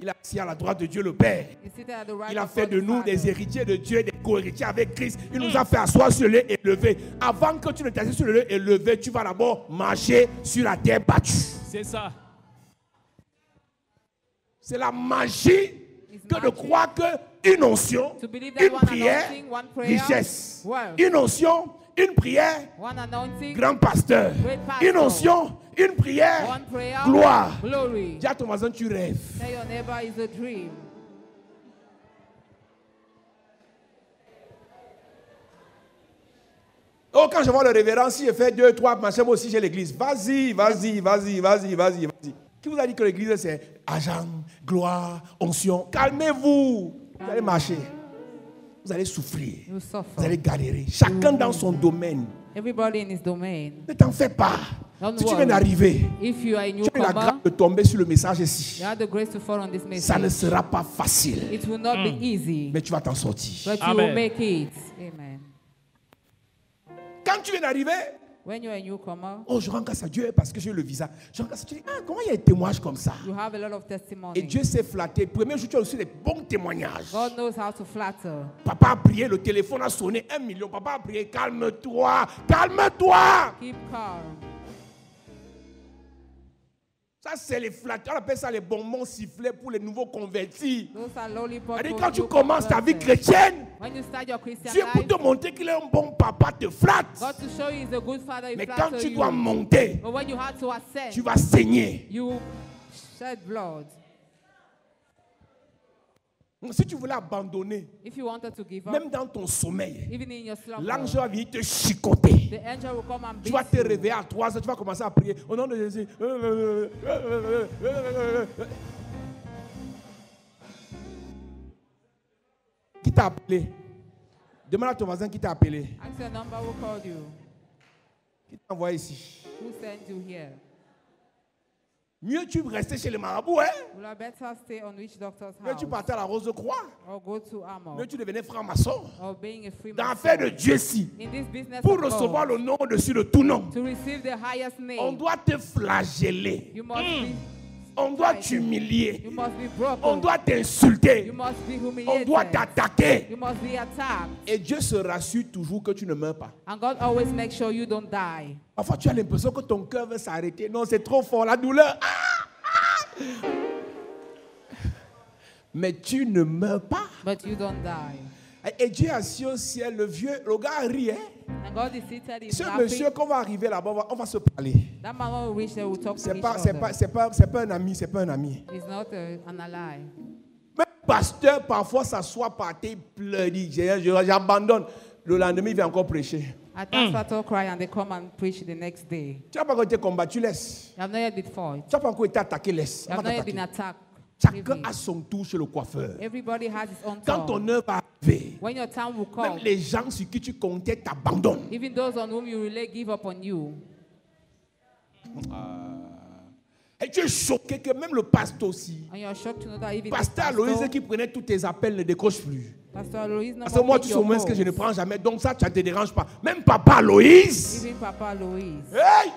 Il a assis à la droite de Dieu le Père. He's seated at the right Il a of fait God de the nous Father. des héritiers de Dieu, des co-héritiers avec Christ. Il nous a fait asseoir sur le lieu élevé. Avant que tu ne t'assises sur le lieu élevé, tu vas d'abord marcher sur la terre battue. C'est ça. C'est la magie que de magic. croire qu'une onction, To believe that une one prière, anointing, one prayer, richesse. wealth. Une onction, une prière, One anointing, grand pasteur. Great pastor. Une onction, une prière, one prayer, gloire. glory. Dis à ton voisin, tu rêves. Tell your neighbor is a dream. Oh, quand je vois le révérend, si je fais 2, 3, machin, moi aussi j'ai l'église. Vas-y, vas-y, vas-y, vas-y, vas-y, vas-y. Qui vous a dit que l'église c'est argent, gloire, onction? Calmez-vous. Vous allez marcher. Vous allez souffrir. You suffer. Vous allez galérer. Chacun dans son domaine. Everybody in his domain. Ne t'en fais pas. Don't Si tu worry. viens d'arriver, If you are a tu as la newcomer, grâce de tomber sur le message ici. you have the grace to fall on this Ça ne message. sera pas facile. It will not be easy, Mais tu vas t'en sortir. but you Amen. will make it. Amen. Quand tu viens d'arriver, When you're a newcomer, oh, je rends grâce à Dieu parce que j'ai le visa. Je rends grâce à Dieu. Ah, comment il y a un témoignage comme ça? you have a lot of Et testimony. Dieu s'est flatté. Premier jour, tu as reçu des bons témoignages. God knows how to flatter. Papa a prié, le téléphone a sonné 1 million. Papa a prié, calme-toi, calme-toi. Keep calm. Ça, c'est les flatteurs. On appelle ça les bonbons sifflets pour les nouveaux convertis. Those are lollipops. C'est-à-dire, for quand tu new commences ta vie converts. chrétienne, When you start your Christian Dieu pour life, te montrer qu'il est un bon papa te flatte. God to show you he's a good father, he Mais quand flatters tu you. dois monter, But when you have to ascend, tu vas saigner. you shed blood. Si tu voulais abandonner, If you wanted to give up, même dans ton sommeil, even in your slumber, l'ange va venir te chicoter. the angel will come and Tu beat vas te you. réveiller à 3 heures, tu vas commencer à prier au nom de Jésus. Qui t'a appelé? Demande à ton voisin qui t'a appelé. Ask your number who called you. Qui t'a envoyé ici? Who sent you here? Mieux tu restais chez les marabouts, hein? Will I better stay on witch doctor's Mieux tu house partais à la Rose de Croix. or go to Amo Mieux tu devenais franc-maçon. or being a free Dans man? l'affaire de Dieu-ci, In this business pour of recevoir God, le nom au-dessus de tout nom, to receive the highest on name, doit te flageller. you must be On doit t'humilier. you must be On broken. doit t'insulter. You must be On humiliated. doit t'attaquer. You must be attacked. Et Dieu se rassure toujours que tu ne meurs pas. And God always makes sure you don't die. Parfois, tu as l'impression que ton cœur veut s'arrêter. Non, c'est trop fort, la douleur. Mais tu ne meurs pas. But you don't die. Et Dieu assis au ciel, le gars rit. Hein? And God is seated, he's Ce laughing. monsieur, quand on va arriver là-bas, on va se parler. That man will reach there, will talk to C'est each pas, other. c'est pas un ami, c'est pas un ami. He's not an ally. Même pasteur, parfois, s'assoit par terre, pleure, dit, j'abandonne. Le lendemain, il vient encore prêcher. At times, people cry and they come and preach the next day. Tu n'as pas encore été combattu, laisse. You have not yet been fought. Tu n'as pas encore été attaqué, laisse. You On have va not yet been t'attaquer. attacked. Chacun Leave a it. son tour chez le coiffeur. Everybody has his own Quand ton time. heure va arriver, When your time will même come, les gens sur qui tu comptais t'abandonnent. even those on whom you rely give up on you. Et tu es choqué que même le pasteur aussi. And you are shocked to know that even the Pasteur Aloïse qui prenait tous tes appels ne décroche plus. Pastor Aloïse no Parce que more moi, pick tu sais your au moins ce que je ne calls. prends jamais. Donc ça, ça ne te dérange pas. Même Papa Aloïse. Even Papa Aloïse. Hey!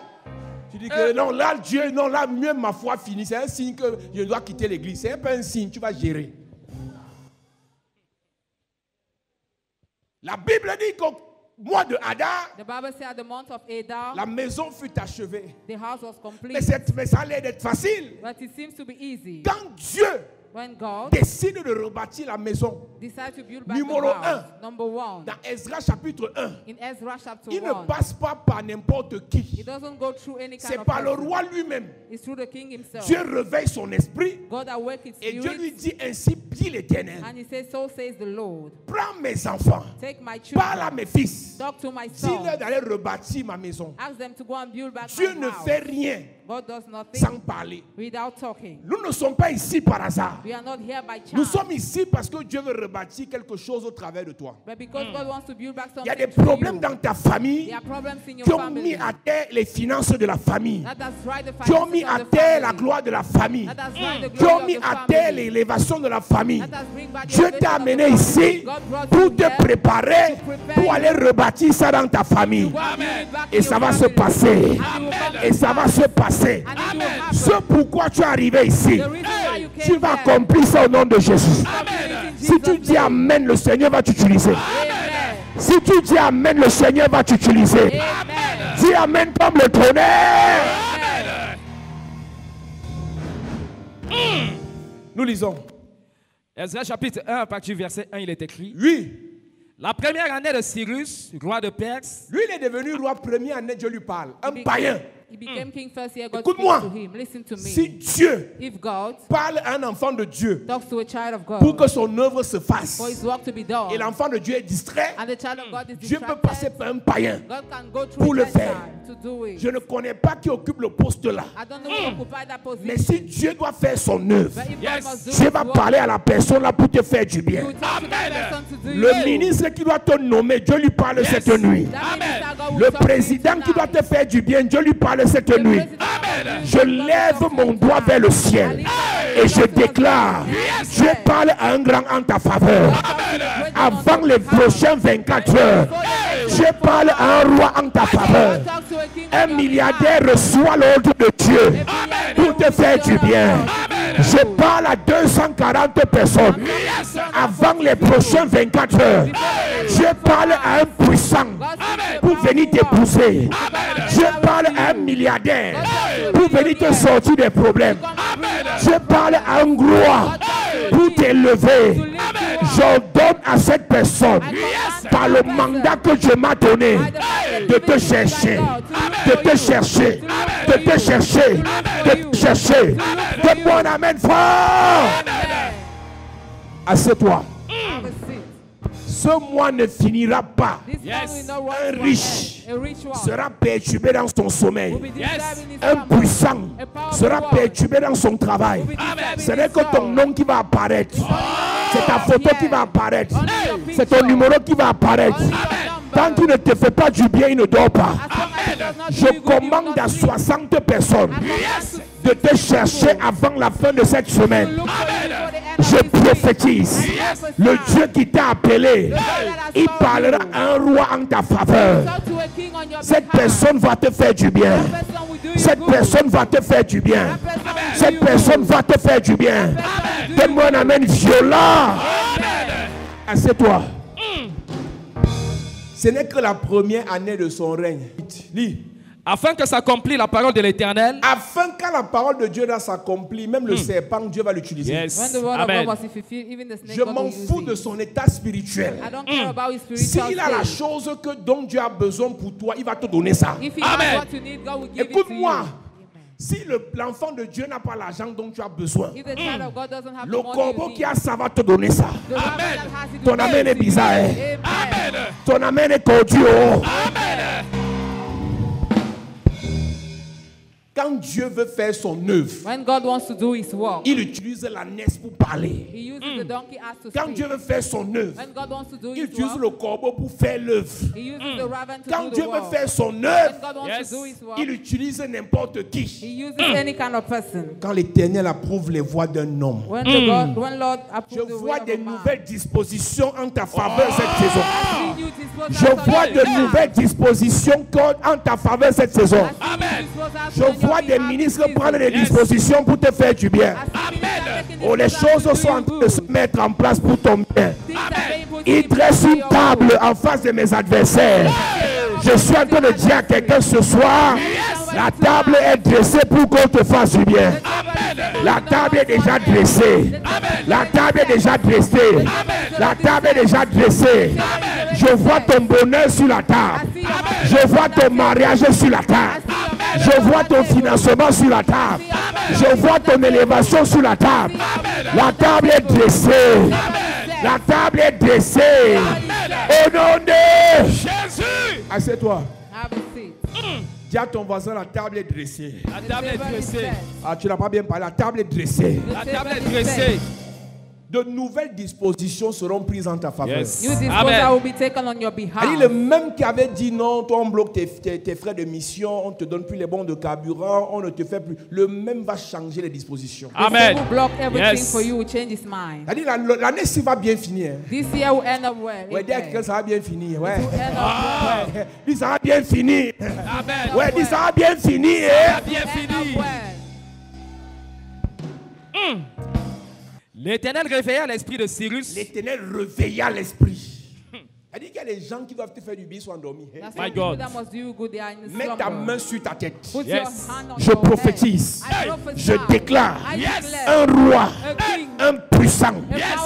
Tu dis que non, là, Dieu, non, là, mieux ma foi finit. C'est un signe que je dois quitter l'église. C'est pas un signe, tu vas gérer. La Bible dit qu'au mois de Hadar, The Bible says at the month of Adar, la maison fut achevée. the house was complete. Mais ça allait être facile. But it seems to be easy. Quand Dieu When God décide de rebâtir la maison, decides to build back Numéro the house, 1. number one, dans Ezra chapitre 1, in Ezra chapter il 1, ne passe pas par n'importe qui. it doesn't go through any kind C'est of par le person. roi lui-même. It's through the king himself. Dieu réveille son esprit God awakens et Dieu lui spirit, dit ainsi dit l'Éternel. and he says, so says the Lord, Prends mes enfants, take my parle à children, mes fils, talk to my dis-leur sons, d'aller rebâtir ma maison. ask them to go and build back Dieu my ne house. fait rien God does nothing sans parler. without talking. Nous ne sommes pas ici par hasard. We are not here by Nous chance, sommes ici parce que Dieu veut rebâtir quelque chose au travers de toi. but because God wants to build back Il y a something des through problèmes you. dans ta famille There are problems in your qui ont family mis à terre les finances de la famille, that has tried the qui ont mis finances à of the terre la family, gloire de la famille, that has tried the qui ont glory mis of the à terre family, l'élévation de la famille. that has bring back the Dieu elevation t'a of the amené family. ici God brought pour you te here préparer to prepare pour aller you rebâtir ça dans ta famille. to go and build it back Et in ça your va se family. passer. And it will come Et to ça va pass. se passer. And it will happen. Ce pourquoi tu es arrivé ici, The reason why you tu came vas here, accomplir ça au nom de Jésus. in Si tu Jesus' dis name. Amen, le Seigneur va t'utiliser. Amen. Si tu dis Amen, le Seigneur va t'utiliser. Amen. Dis Amen comme le tonnerre. Amen. Nous lisons. Ezra chapitre 1, à partir du verset 1, il est écrit. Oui, La première année de Cyrus, roi de Perse, lui il est devenu roi première année, Dieu lui parle. Un He païen. He became king first year. God Écoute-moi. speaks to him. Listen to me. Si Dieu If God parle à un enfant de Dieu talks to a child of God pour que son œuvre se fasse, for his work to be done, et l'enfant de Dieu est distrait, and the child of God is Dieu peut passer distracted, par un païen. God can go pour through le a faire. Gentile to do it. Je ne connais pas qui occupe le poste là. I don't know who occupied that position. Mais si Dieu doit faire son œuvre, But if Yes. God must do Dieu his va work, parler à la personne là pour te faire du you bien. will talk to that person to do Le you. ministre qui doit te nommer, Dieu lui parle cette nuit. That minister God will Le talk to you président qui doit tonight. te faire du bien, Dieu lui parle cette The nuit. president God will Je talk lève to you mon doigt tonight. vers le ciel et je déclare, Dieu parle à un grand en ta faveur. Avant les prochaines 24 heures, Dieu parle à un roi en ta faveur. Talk to a king Un on your milliardaire behalf. reçoit l'ordre de Dieu pour te faire du bien. Je parle à 240 personnes avant les prochaines 24 heures. Je parle à un puissant pour venir t'épouser. Je parle à un milliardaire pour venir te sortir des problèmes. Je parle à un gloire pour t'élever. J'ordonne à cette personne, par le mandat que Dieu m'a donné, de te chercher, de te chercher, de te chercher, de te chercher. Donne-moi un amen fort. Assieds-toi. Have a seat. Ce mois ne finira pas. This Yes. man will not run Un to an riche end. A rich one Sera perturbé dans son will sommeil. be disturbed in his Un family. puissant sera perturbé dans son travail. Will be disturbed Ce in n'est his que ton soul. nom qui va apparaître. C'est ta photo qui va apparaître. Only your C'est ton picture. numéro qui va apparaître. Only your number. Tant qu'il ne te fait pas du bien, il ne dort pas. As long as it does not do Je you good, you will commande not à sleep. 60 personnes As long as de te chercher avant la fin de cette you semaine. look for you before the end Je of this week. prophétise. Le Dieu qui t'a appelé, il parlera à un roi en ta faveur. Talk to a king on your Cette behalf. personne va te faire du bien. That person will do you Cette good. personne va te faire du bien. That person will do Cette you personne good. va te faire du bien. That person will do you Donne-moi un good. amen violent. Amen. Assieds-toi. Ce n'est que la première année de son règne. Lis. afin que s'accomplisse la parole de l'Éternel. Afin que la parole de Dieu s'accomplisse, même le serpent, Dieu va l'utiliser. When Yes. the word of Amen. God was fulfilled, even the snake Je God m'en will use fous it. de son état spirituel. I don't care about his spiritual S'il a la state. chose dont Dieu a besoin pour toi, il va te donner ça. If he Amen. has what you need, God will give it to you. Écoute-moi. Si l'enfant de Dieu n'a pas l'argent dont tu as besoin, If the child of God doesn't have le the money corbeau you qui a need, ça va te donner ça. the rabbit that has it Ton will amen give est it to you. bizarre. Hein? Amen. Ton amen est tordu. Oh. Quand Dieu veut faire son œuvre, When God wants to do his work, il utilise l'ânesse pour parler. he uses the donkey as to Quand speak. Dieu veut faire son œuvre, When God wants to do il his utilise work, le corbeau pour faire l'œuvre. he uses the raven to Quand do Dieu the veut work. faire son When œuvre, God wants Yes. to do his work, il utilise n'importe he qui. uses any kind of person. Quand l'Éternel approuve les voies d'un homme, When the God, when Lord je approves the vois way des of a man, nouvelles dispositions en ta faveur cette saison. I see new dispositions Je vois de nouvelles dispositions en ta faveur cette saison. Amen. Je vois des ministres prendre des dispositions pour te faire du bien. Oh, les choses sont en train de se mettre en place pour ton bien. Il dresse une table en face de mes adversaires. Je suis en train de dire à quelqu'un ce soir, la table est dressée pour qu'on te fasse du bien. La table est déjà dressée. La table est déjà dressée. La table est déjà dressée. Je vois ton bonheur sur la table. Je vois ton mariage sur la table. Je vois ton financement sur la table. Je vois ton élévation sur la table. La table est dressée. La table est dressée. Au nom de Jésus. Assieds-toi. Dis à ton voisin, la table est dressée. La table est dressée. Ah, tu n'as pas bien parlé. La table est dressée. La table est dressée. De nouvelles dispositions seront prises en ta faveur. Yes. New disposal will be taken on your behalf. Et le même qui avait dit non, toi on bloque tes frais de mission, on ne te donne plus les bons de carburant, on ne te fait plus. Le même va changer les dispositions. Amen. He will block everything Yes. for you, will change his mind. C'est-à-dire l'année-ci va bien finir. This year will end up well. Ouais, dis à Amen. quelqu'un ça va bien finir. Ouais. It will end up well. Dis ça va bien finir. Amen. Ouais, dis ça va bien finir. Bien End fini. up well. L'Éternel réveilla l'esprit de Cyrus. L'Éternel réveilla l'esprit. C'est-à-dire qu'il y a des gens qui doivent te faire du bien, ils sont endormis. That's My why people God. that must do you good, they are in Mets ta slumber. main sur ta tête. Put Yes. your hand on Je your prophétise. head. I prophesy. Je déclare I Yes. declare un roi, a king, un puissant,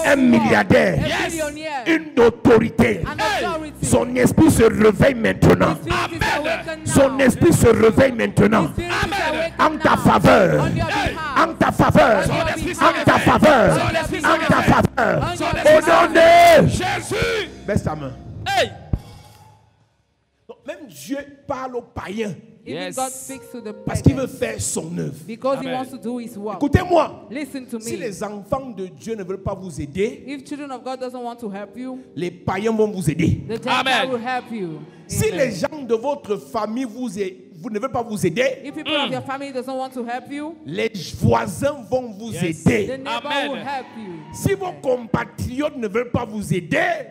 a un milliardaire, a billionaire, une autorité. an authority. Son esprit se réveille maintenant. His spirit is awakened now. Son esprit se réveille maintenant. His spirit is awakened En ta now. faveur. On your behalf. En ta faveur. On your behalf. En ta faveur. On your behalf. En ta faveur. On your Au nom behalf. de Jésus. baisse ta main. Hey. Donc, même Dieu parle aux païens Even Yes. God speaks to the parce qu'il veut pagans faire son œuvre. because He Amen. wants to do His work. Écoutez-moi. Listen to Si me. les enfants de Dieu ne veulent pas vous aider, If children of God doesn't want to help you, les païens vont vous aider. the Gentile Amen. will help you. Si Amen. les gens de votre famille vous ne veulent pas vous aider, If people of your family doesn't want to help you, les voisins vont vous Yes. the aider. neighbor Amen. will help you. Si vos compatriotes ne veulent pas vous aider,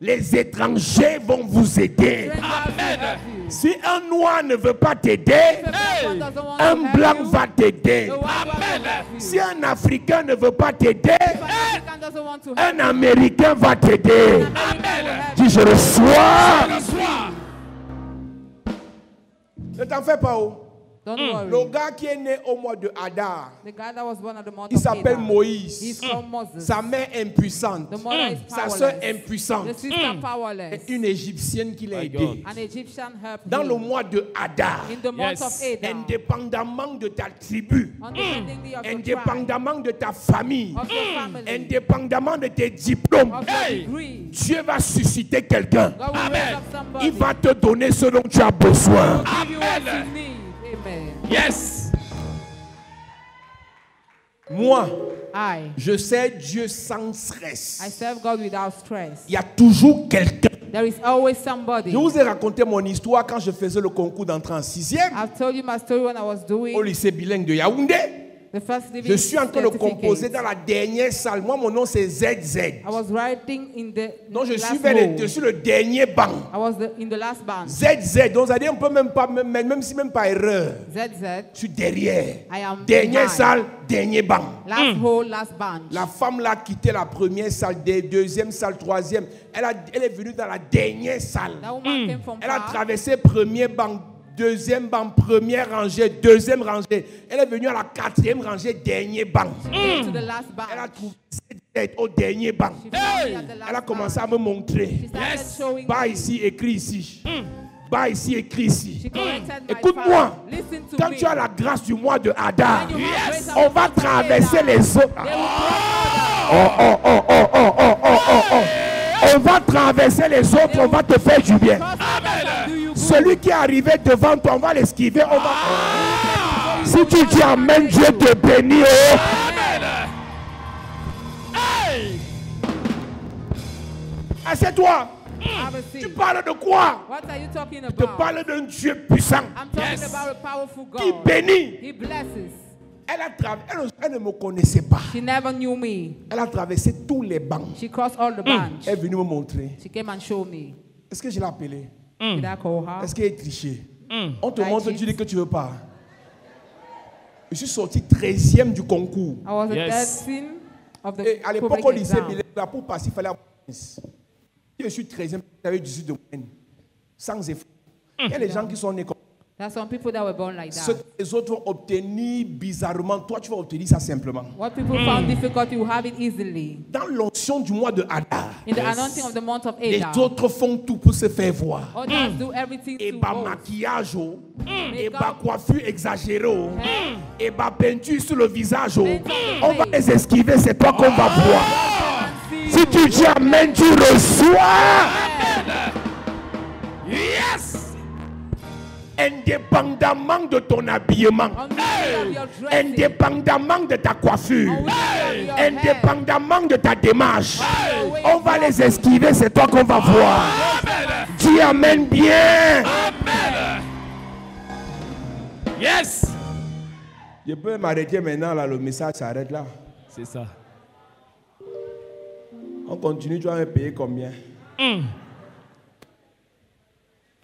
les étrangers vont vous aider. Strangers will help you. Si un noir ne veut pas t'aider, If a black one doesn't want un to help blanc you, va t'aider. the white one will help you. Si un Africain ne veut pas t'aider, If an African doesn't want to help un Américain va t'aider. you, an American will help Dis, je reçois. Soir. Ne t'en fais pas. Oh. Don't Le worry. gars qui est né au mois de Hadar, The guy that was born at the month il of s'appelle Adar, Moïse. he's called Moses. Sa mère impuissante, The mother is sa soeur powerless. impuissante, The sister powerless. et une Égyptienne qui l'a My aidé. God. An Egyptian helped Dans le him. mois de Hadar, In the month Yes. of Adar, indépendamment de ta tribu, independently of your tribe, indépendamment de ta famille, of your family, indépendamment de tes diplômes, of your Hey. degree, Dieu va susciter quelqu'un. God will raise up somebody. Il va te donner ce dont tu as besoin. Give you what you need. Amen. Yes. Moi, I je sais Dieu sans stress. serve God without stress. Il y a toujours quelqu'un. There is always somebody. Je vous ai raconté mon histoire quand je faisais le concours d'entrée en 6e I've told you my story when I was doing au lycée bilingue de Yaoundé. the first living Je suis en train de composer certificate. dans la dernière salle. Moi, mon nom c'est ZZ. I was writing in the Non, je last suis, row. je suis le dernier banc. I was in the last band. ZZ. Donc, ça dit on peut même pas, même si même pas erreur. ZZ. Je suis derrière. I am Dernière behind. salle, dernier banc. Last hole, last band. La femme là a quitté la première salle, deuxième salle, troisième. Elle est venue dans la dernière salle. That woman came from Elle a far. traversé premier banc, deuxième banc, première rangée, deuxième rangée. Elle est venue à la quatrième rangée, dernier banc. Came to the last Elle a band. trouvé cette tête au dernier banc. She found me at the last Elle a commencé à band. me montrer. She started Yes. showing Bas me. ici, écrit ici. Bas ici, écrit ici. She corrected my Écoute-moi. father. Listen to Quand me. tu as la grâce du mois de Hadar, When you have grace of on the va month of traverser Adar, les eaux. they will cross On va traverser les autres, on va te faire du bien. others and do you good. Celui qui est arrivé devant toi, on va l'esquiver. On va... Si tu dis Amen, Dieu te bénit. Oh. Hey. Assieds-toi. Have a Tu seat. parles de quoi? What are you talking Je te about? parle d'un Dieu puissant I'm talking Yes. about a powerful qui God. bénit. He blesses. Elle ne me connaissait pas. She never knew me. Elle a traversé tous les bancs. She crossed all the bands. Elle est venue me montrer. She came and showed me. Est-ce que je l'ai appelé? Did I call her? Est-ce qu'elle est trichée? On te I montre, cheat. tu dis que tu ne veux pas. Je suis sorti 13e du concours. I was Yes. a 13th of the Et à l'époque, public au lycée, exam. là, pour passer, il fallait avoir 15. Si je suis 13e, j'avais 18 de moyenne. Sans effort. Il y a des gens qui sont nés comme There are some people that were born like ce that. que les autres vont obtenir bizarrement. Toi, tu vas obtenir ça simplement. What people found difficult, you have it easily. Dans l'onction du mois de Hadar, In the anointing of the month of les Adar, autres font tout pour se faire voir. others do everything Et to bah boast. maquillage, oh. et Makeup. bah coiffure exagérée, oh. et bah peinture sur le visage. Oh. Paint on the On va face. les esquiver, c'est toi qu'on va voir. Si tu dis amen, tu reçois. Yes. Indépendamment de ton habillement, indépendamment de ta coiffure, indépendamment de ta démarche, on va les esquiver, c'est toi qu'on va voir. Dis amen bien. Yes. Je peux m'arrêter maintenant, là, le message s'arrête là. C'est ça. On continue, tu vas me payer combien?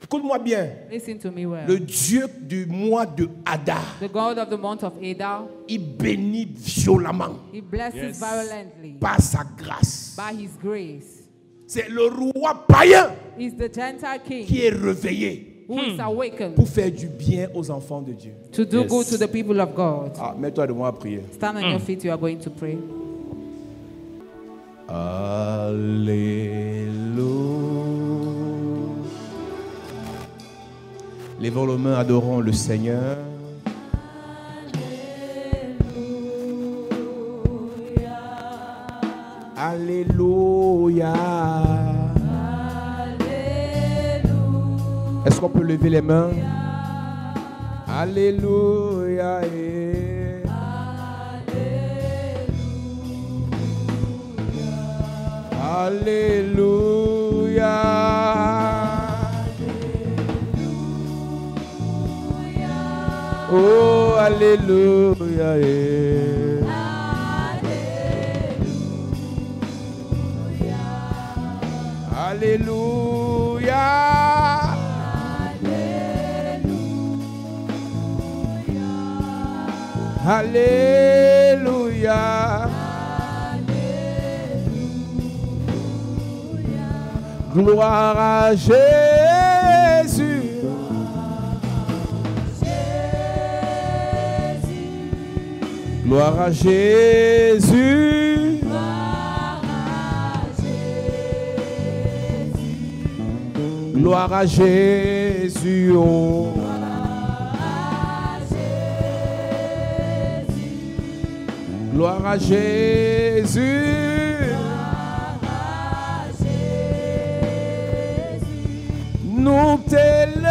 Écoute-moi bien. Listen to me well. Le Dieu du mois de Hadar, The God of the month of Adar, il bénit violemment He blesses Yes. violently par sa grâce. by His grace. C'est le roi païen He's the Gentile King qui est réveillé who is awakened pour faire du bien aux enfants de Dieu. to do Yes. good to the people of God. Ah, mets-toi devant à prier. Stand on your feet, you are going to pray. Alléluia. Lèvons les mains, adorons le Seigneur. Alléluia. Est-ce qu'on peut lever les mains? Alléluia. Alléluia. Oh, alléluia. Alléluia. Alléluia. Gloire à Jésus. Gloire à Jésus. Gloire à Jésus. Oh. Gloire à Jésus. Nous t'élèvons.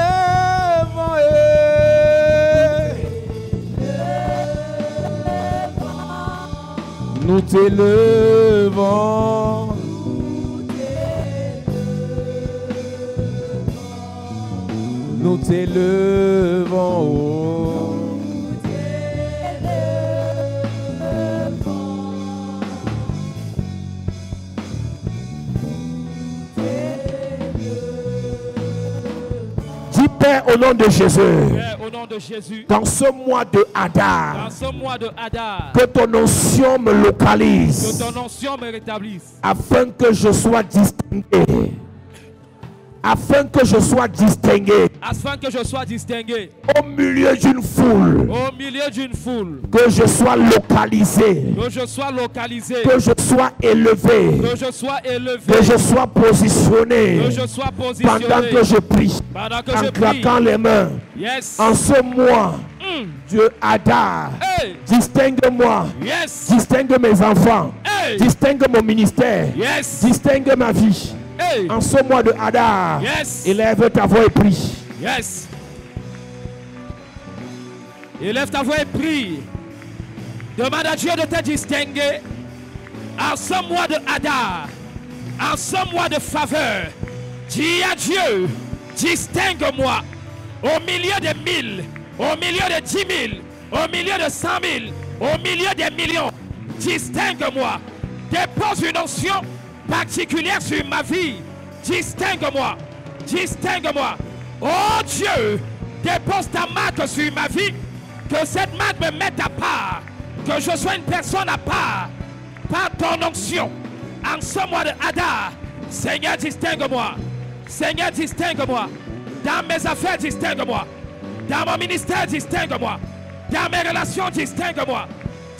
Nous t'élèvons. Nous t'élèvons. Oh. Dis Père au nom de Jésus. Père, au nom de Jésus, Dans ce mois de Hadar, dans ce mois de Hadar, que ton onction me que localise ton onction me rétablisse, afin que je sois distingué. Afin que je sois distingué afin que je sois distingué au milieu d'une foule, au milieu d'une foule, que je sois localisé, que je sois localisé, que je sois élevé, que je sois élevé, que je sois positionné que je sois pendant positionné que je prie, pendant que en je prie. claquant les mains. Yes. En ce mois, Dieu Hadar, Hey. distingue-moi, Yes. distingue mes enfants, Hey. distingue mon ministère, Yes. distingue ma vie. Hey. En ce mois de Hadar, Yes. élève ta voix et prie. Yes. Élève ta voix et prie. Demande à Dieu de te distinguer en ce mois de Hadar, en ce mois de faveur. Dis à Dieu, distingue-moi au milieu des 1000, au milieu de 10 000, au milieu de 100 000, au milieu des millions. Distingue-moi. Dépose une onction particulière sur ma vie. Distingue-moi. Distingue-moi. Oh Dieu, dépose ta marque sur ma vie. Que cette marque me mette à part. Que je sois une personne à part. Par ton onction. En ce mois de Hadar. Seigneur, distingue-moi. Seigneur, distingue-moi. Dans mes affaires, distingue-moi. Dans mon ministère, distingue-moi. Dans mes relations, distingue-moi.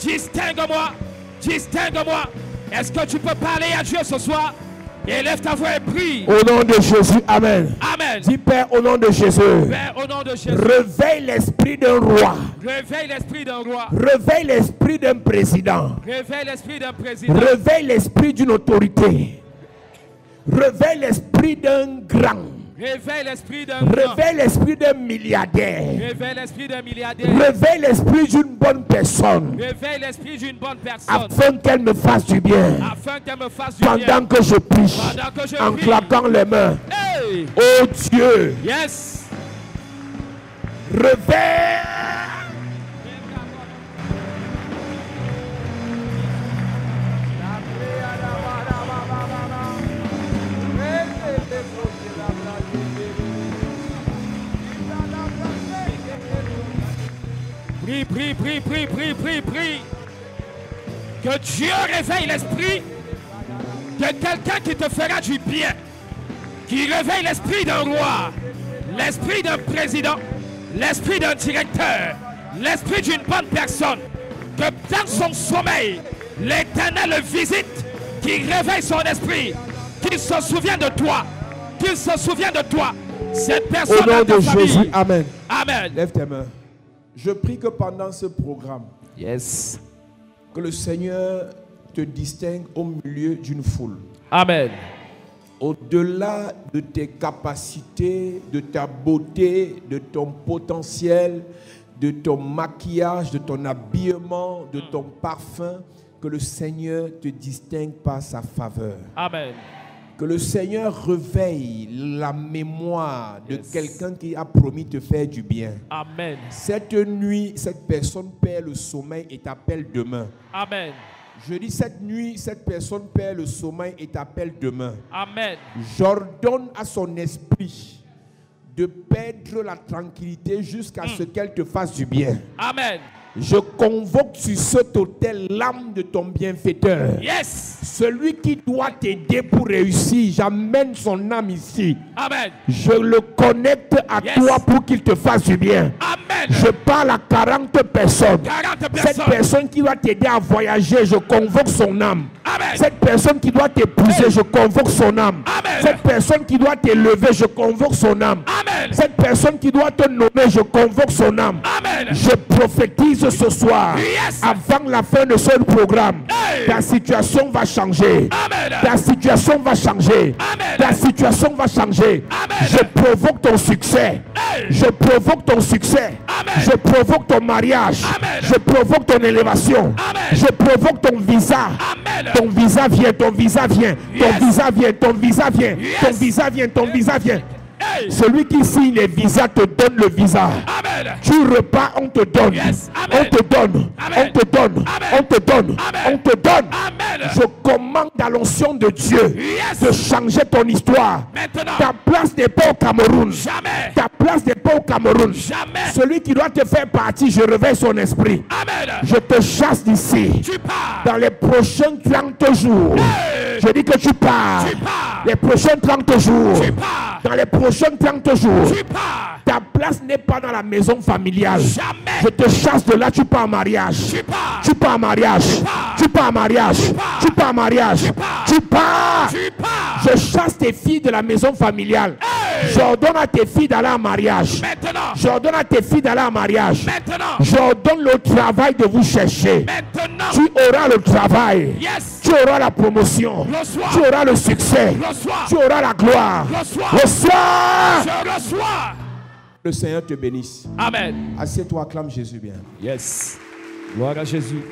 Distingue-moi. Distingue-moi. Est-ce que tu peux parler à Dieu ce soir? Élève ta voix et prie. Au nom de Jésus, amen. Amen. Dis Père, au nom de Jésus. Père, au nom de Jésus. Réveille l'esprit d'un roi. Réveille l'esprit d'un roi. Réveille l'esprit d'un président. Réveille l'esprit d'un président. Réveille l'esprit d'une autorité. Réveille l'esprit d'un grand. Réveille l'esprit d'un grand. Réveille l'esprit d'un milliardaire. Réveille l'esprit d'un milliardaire. Réveille l'esprit d'une bonne personne. Réveille l'esprit d'une bonne personne. Afin qu'elle me fasse du bien. Afin qu'elle me fasse du bien. Pendant que je prie. Pendant que je En prie. claquant les mains. Hey! Oh Dieu. Yes. Réveille. Prie, prie, prie, prie, prie, prie, prie. Que Dieu réveille l'esprit de quelqu'un qui te fera du bien. Qui réveille l'esprit d'un roi, l'esprit d'un président, l'esprit d'un directeur, l'esprit d'une bonne personne. Que dans son sommeil, l'Éternel le visite, qu'il réveille son esprit, qu'il se souvienne de toi, qu'il se souvienne de toi. Cette personne Au nom dans ta de famille. Jésus, amen. Amen. Lève tes mains. Je prie que pendant ce programme, Yes. que le Seigneur te distingue au milieu d'une foule. Amen. Au-delà de tes capacités, de ta beauté, de ton potentiel, de ton maquillage, de ton habillement, de ton parfum, que le Seigneur te distingue par sa faveur. Amen. Que le Seigneur réveille la mémoire de Yes. quelqu'un qui a promis te faire du bien. Amen. Cette nuit, cette personne perd le sommeil et t'appelle demain. Amen. Je dis cette nuit, cette personne perd le sommeil et t'appelle demain. Amen. J'ordonne à son esprit de perdre la tranquillité jusqu'à ce qu'elle te fasse du bien. Amen. Je convoque sur cet autel l'âme de ton bienfaiteur. Yes. Celui qui doit t'aider pour réussir, j'amène son âme ici. Amen. Je le connecte à Yes. toi pour qu'il te fasse du bien. Amen. Je parle à 40 personnes. 40 Cette personnes. personne qui va t'aider à voyager, je convoque son âme. Amen. Cette personne qui doit t'épouser, Hey. je convoque son âme. Amen. Cette personne qui doit t'élever, je convoque son âme. Amen. Cette personne qui doit te nommer, je convoque son âme. Amen. Je prophétise ce soir, Yes. avant la fin de ce programme, Hey. ta situation va changer. Amen. Ta situation va changer. Amen. Ta situation va changer. Amen. Je provoque ton succès. Hey. Je provoque ton succès. Amen. Je provoque ton mariage. Amen. Je provoque ton élévation. Amen. Je provoque ton visa. Amen. Ton visa vient, ton visa vient. Ton Yes. visa vient, ton visa vient. Yes. Ton visa vient, ton visa vient. Hey. Celui qui signe les visas te donne le visa. Amen. Tu repars, on te donne. Yes. Amen. On te donne. Amen. On te donne. Amen. On te donne. Amen. On te donne. Amen. Je commande à l'onction de Dieu Yes. de changer ton histoire. Maintenant. Ta place n'est pas au Cameroun. Jamais. Ta place n'est pas au Cameroun. Jamais. Celui qui doit te faire partie, je réveille son esprit. Amen. Je te chasse d'ici. Tu pars. Dans les prochains 30 jours. Hey. Je dis que tu pars. Tu pars. Les prochains 30 jours. Tu pars. Dans les prochains 30 jours. Tu pars. Ta place n'est pas dans la maison familiale. Jamais. Je te chasse de là, tu pars en mariage. Tu pars. Tu pars en mariage. pars. Tu pars en mariage. pars. Tu pars en mariage. pars. Tu pars. Tu pars. Je chasse tes filles de la maison familiale. Hey. J'ordonne à tes filles d'aller en mariage. Maintenant. J'ordonne à tes filles d'aller en mariage. Maintenant. J'ordonne le travail de vous chercher. Maintenant. Tu auras le travail. Yes. Tu auras la promotion. Reçois. Tu auras le succès. Reçois. Tu auras la gloire. Reçois. Reçois. Je reçois. Le Seigneur te bénisse. Amen. Assieds-toi, acclame Jésus bien. Yes. Gloire à Jésus.